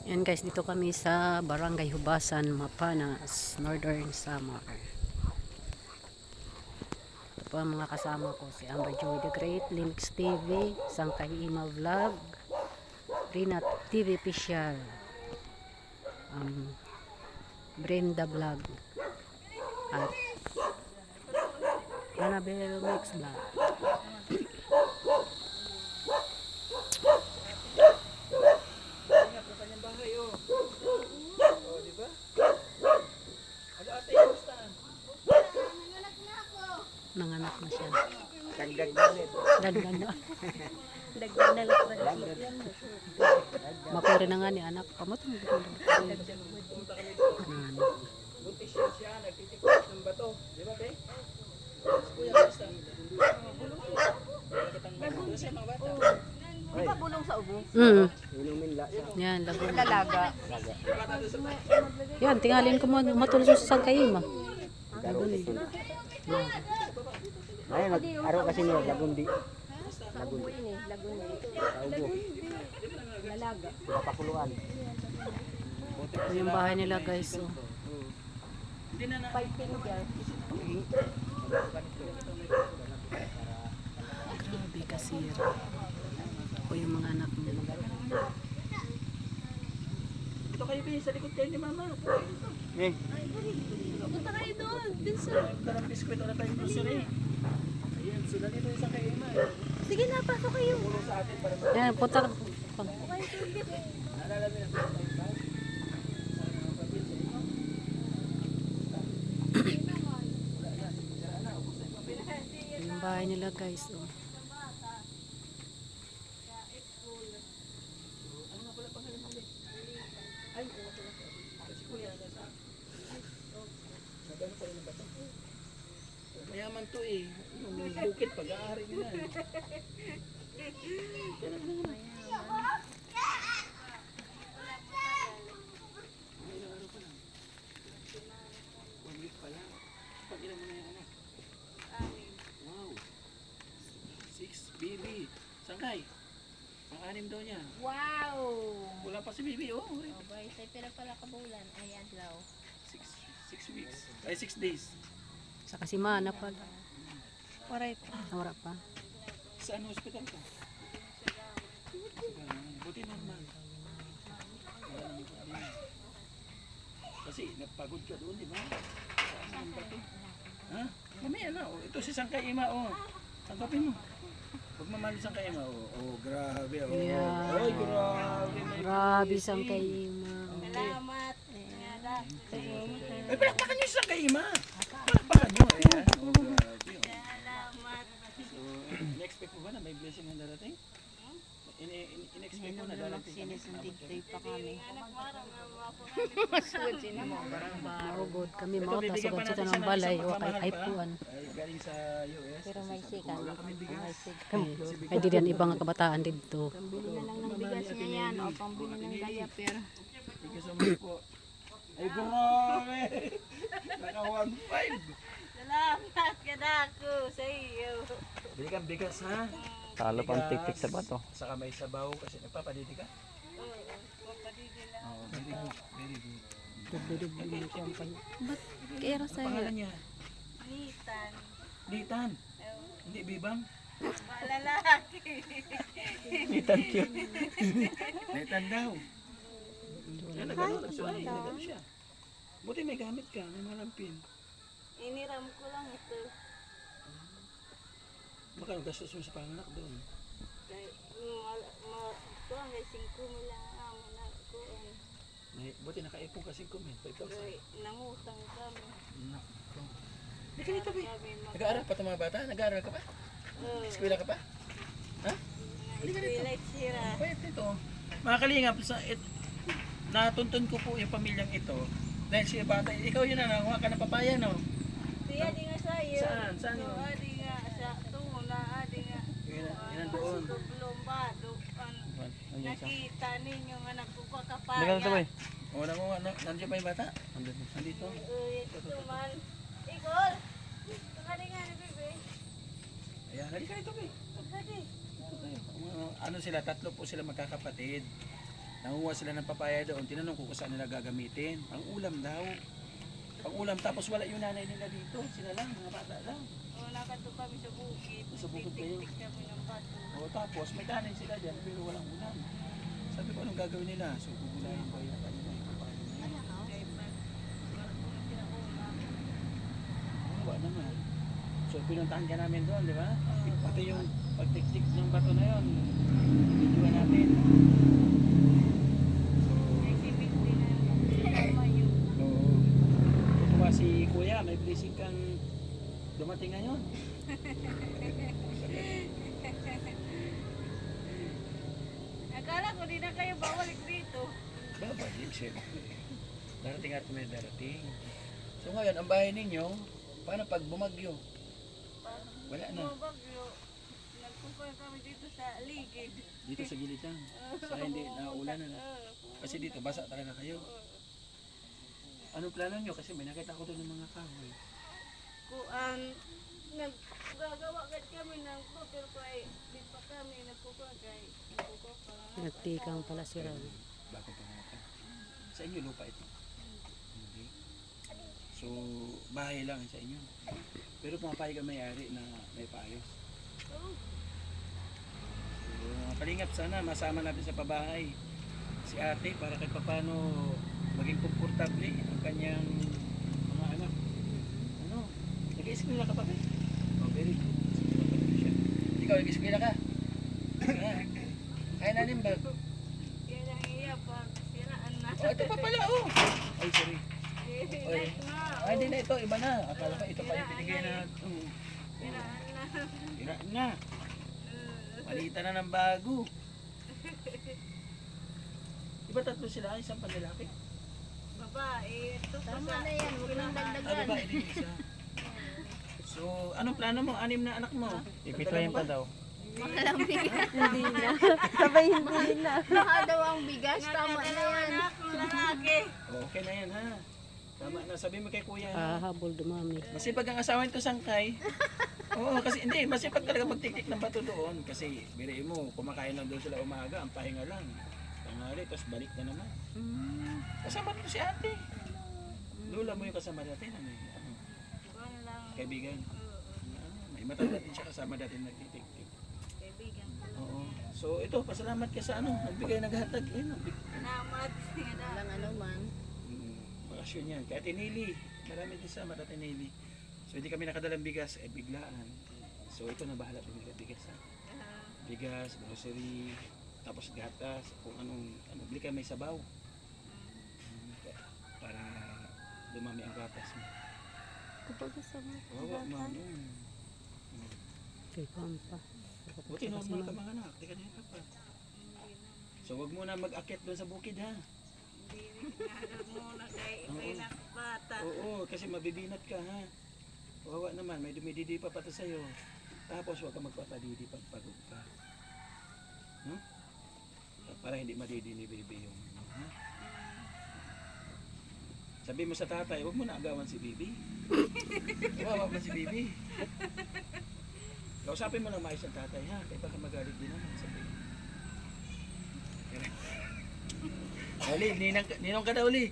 Yan guys, dito kami sa Barangay Hubasan, Mapanas, Northern Samar. Ito po ang mga kasama ko, si Amber Joy the Great, Linux TV, Sangkay Ima Vlog, Rina TV Official, Brenda Vlog, at Annabelle Mix Vlog. Nanganak na siya. Dagdag dalit. Dagdag na. Dagdag na lang ba? Makuri na nga ni anak. Kamatong dito. Buntis siya, nagtitikot ng bato. Di ba, te? Kuya, basta. Bulong siya, mga bata. Di ba bulong sa ubo? Inumin la siya. Yan, lago. Lalaga. Yan, tingalin ko mo matulog sa sangkayima. Ay, araw kasi niya, lagundi. Ubo ini, lagun ini. Kaubo. Lalaga. Papakuluan. Ito yung bahay nila guys. Oh. Five finger. Grabe kasira. Ako yung mga anak niya. Ito kayo, Bi, sa likod kayo ni Mama. Eh. Punta kayo doon. Vincent. Darang biskwit na tayo grocery. Ayan, sila dito yung sa kayo, Ma. Sige na, pasok kayo. Tulong sa atin para Yan, punta. naalala mo yung Yung bahay nila guys. Oh. mayaman to eh. Yung bukit, pag-aari nila eh. Baby, sangkay. Pang-anim daw niya. Wow. Wala pa si baby, oh. Abay, say pera pala kabulan. Ayan, law. 6 weeks. Ay, 6 days. Sa Kasimana pa. Waray pa. Wala pa. Saan hospital ka? Buti naman. Wala nang problema. Kasi nagpagod ka doon, di ba? Saan ba ito? Ha? Mamaya na, oh. Ito si Sangkay Ima, oh. Tanggapin mo. Huwag mamali Sangkay Ima, oh. Oh, grabe, oh. Yeah. Ay, grabe. Grabe Sangkayima. Salamat. Ay, palakpakan niyo si Sangkay Ima. Palakpakan niyo. Ayan. Oh, grabe, oh. Salamat. So, in-expect mo ba na may blessing na darating? In-expect mo na darating. Sinisintintay pa kami. Maugod kami maot na sugod sa tanang balay o kay iPhone. Ay, galing sa US. Pero may sikan. May sikan. Ay di yan ibang kabataan dito. Pambili na lang ng bigas niya yan. O pambili ng diaper. Thank you so much po. Ay, grabe! Naka 1.5. Salamat ka na ako sa iyo. Bili kang bigas, ha? Talo pang tiktik sa bato. Saka may sabaw kasi nagpapadidi ka? Oo, papadidi lang. Oo, very good. Very good. Dugdug ko ang pan. Kaya Ano pangalan niya? Nitan. Litan. Hindi Bibang? Lalaki. Litan cute. Litan daw. Yan, nagano siya. Buti may gamit ka, may malampin. Iniram ko lang ito. Baka gastos mo sa panganak doon. Ito ang 5 mila ang ko. Buti nakaipon ka 5,000. 5,000. Nangutang kami. Nako. Hindi ka dito, Bi. Nag-aaral pa itong mga bata? Nag-aaral ka pa? Eskwela ka pa? Ha? Hindi ka dito. Pwede ito. Mga kalingap, natuntun ko po yung pamilyang ito. Dahil siya bata, ikaw yun na, nakuha ka ng papaya, no? Diya di nga sa'yo. Saan? Saan yun? Adi nga sa tuna, adi nga. Yan doon. Lumba, doon. Nakita ninyo nga nagpupakapaya. Hindi ka ito boy. O, nandiyan pa yung bata? Nandito. Ito man. Igor! Tukari nga ni bebe. Ayan, halika rito, Bi. Tukari. Ano sila, 3 po sila magkakapatid. Nanguha sila ng papaya doon. Tinanong ko kung saan nila gagamitin. Pang ulam daw. Pang ulam. Tapos wala yung nanay nila dito. Sila lang, mga bata lang. O, nakadto kami sa bukid. Sa bukid kayo? Nagtitik kami ng bato. O tapos may kanin sila dyan pero walang ulam. Sabi ko anong gagawin nila? So gugulayin ko yung kanina yung papaya na yun. Kaya pag wala po na pinaulam. Wala naman. So pinuntahan ka namin doon, di ba? Pati yung pagtiktik ng bato na yun. Videoan natin. May simit din na tumayo. Oo. Tutuwa si Kuya, may blessing kang dumating ngayon. Akala ko di na kayo bawalik dito. Babalik siyempre. Darating at may darating. So ngayon, ang bahay ninyo, paano pag bumagyo? Wala na. Mga bagyo, nagpupunta kami dito sa ligid. Dito sa gilid lang. Sa hindi naulan na. Kasi dito, basa talaga kayo. Anong plano nyo? Kasi may nakita ko doon ng mga kahoy. Kuan, naggagawa agad kami ng pero kay di pa kami nagpupunta kay Nagtikang pala si Raul. Bago pa nga ka. Sa inyo lupa ito? Hindi. So, bahay lang sa inyo. Pero pumapayag ang may-ari na may paayos. So, mga kalingap, sana masama natin sa pabahay si ate para kahit papano maging komportable ang kanyang mga anak. Ano? Nag-eskwela ka pa ba? Oh, very good. Ikaw, nag-eskwela ka? Kaya na rin ba? Yan ang iya pag siraan na. Oh, ito pa pala, oh! Ay, sorry. Like na. Ah, hindi na ito, iba na. Akala ko ito pa yung pinigay na. Siraan na. Tira na. Malita na ng bago. Iba tatlo sila, isang panlalaki. Babae, ito pa Tama sa na yan, huwag nang Ah, dagdagan. babae din isa. So, anong plano mo? 6 na anak mo? Ipituhin pa daw. Makalang bigas. Hindi na. Sabay hindi na. Baka daw ang bigas, tama na yan. anak ng lalaki. Okay na yan, ha? Tama na, sabi mo kay kuya. Hahabol dumami. Masipag ang asawa nito sangkay. Oo, kasi hindi, masipag talaga magtiktik ng bato doon. Kasi, biriin mo, kumakain lang doon sila umaga, ang pahinga lang. Tanghali, tapos balik na naman. Kasama mo si ate. Lula mo yung kasama natin, ano eh, ano, Kuan lang. kaibigan. May matanda din siya kasama natin nagtitiktik. Kaibigan ko. Oo. So ito, pasalamat ka sa ano, nagbigay naghatag. Eh, Salamat. Walang ano man. bakasyon yan. Kaya tinili. Marami din sa mata tinili. So hindi kami nakadalang bigas, eh biglaan. So ito na bahala din bigas ha. Bigas, grocery, tapos gatas, kung anong, bili kayo may sabaw. Para dumami ang gatas mo. Kapag kasama Wawa man. kay Pampa. Buti normal ka mga anak, di ka na pa. So wag muna mag-akit doon sa bukid ha. Hindi nagharap muna kay inak bata. Oo, kasi mabibinat ka ha. Wawa naman, may dumididi pa pata sa'yo. Tapos huwag ka magpapadidi pag pagod ka. No? Para hindi madidi ni baby yung ha? Sabi mo sa tatay, huwag mo na agawan si baby. Wawa pa si baby. Kausapin mo lang maayos ang tatay ha, kaya baka magalit din naman sabi. Uli, ninong ka daw uli.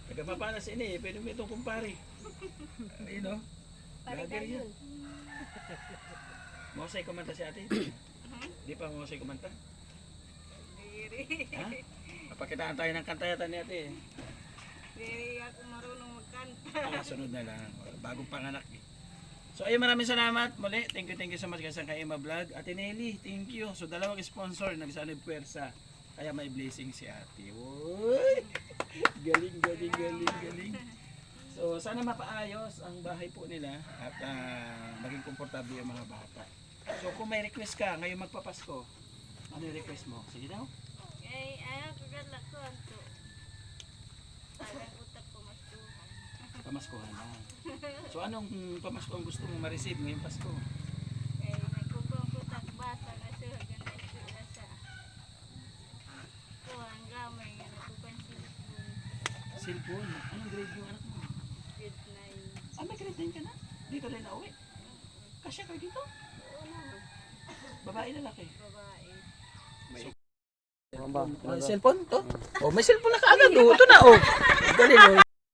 Nagkapapanas ini, pwede mo itong kumpare. Ayun o. Lager yan. Mahusay kumanta si ate? Di pa mahusay kumanta? Diri. Ha? Papakitaan tayo ng kantayatan ni ate. Diri ako marunong magkanta. Sunod na lang. Bagong panganak eh. So ayun, maraming salamat muli. Thank you so much guys sa Kaima Vlog. Ate Nelly, thank you. So dalawang sponsor, nagsanib puwersa. Kaya may blessing si ate. Uy! Galing. So sana mapaayos ang bahay po nila at maging komportable yung mga bata. So kung may request ka, ngayon magpapasko, ano yung request mo? Sige daw. Ay, ayaw ko galak ko anto. Parang utak ko mastuhan. Pamaskuhan na. So anong pamasko ang gusto mong ma-receive ngayong Pasko? Kaya nagkupang utak bata na siya ganay sila sa kuhan gamay nga nagkupan cellphone. Cellphone. Anong grade yung anak mo? Good night. Ah, may grade 9 ka na? Dito rin na uwi? Kasya kayo dito? Oo naman. Babae lalaki? Babae. So, Ano ba? May cellphone to? Oh, may cellphone na kaagad. Oh, ito na oh. Galing oh.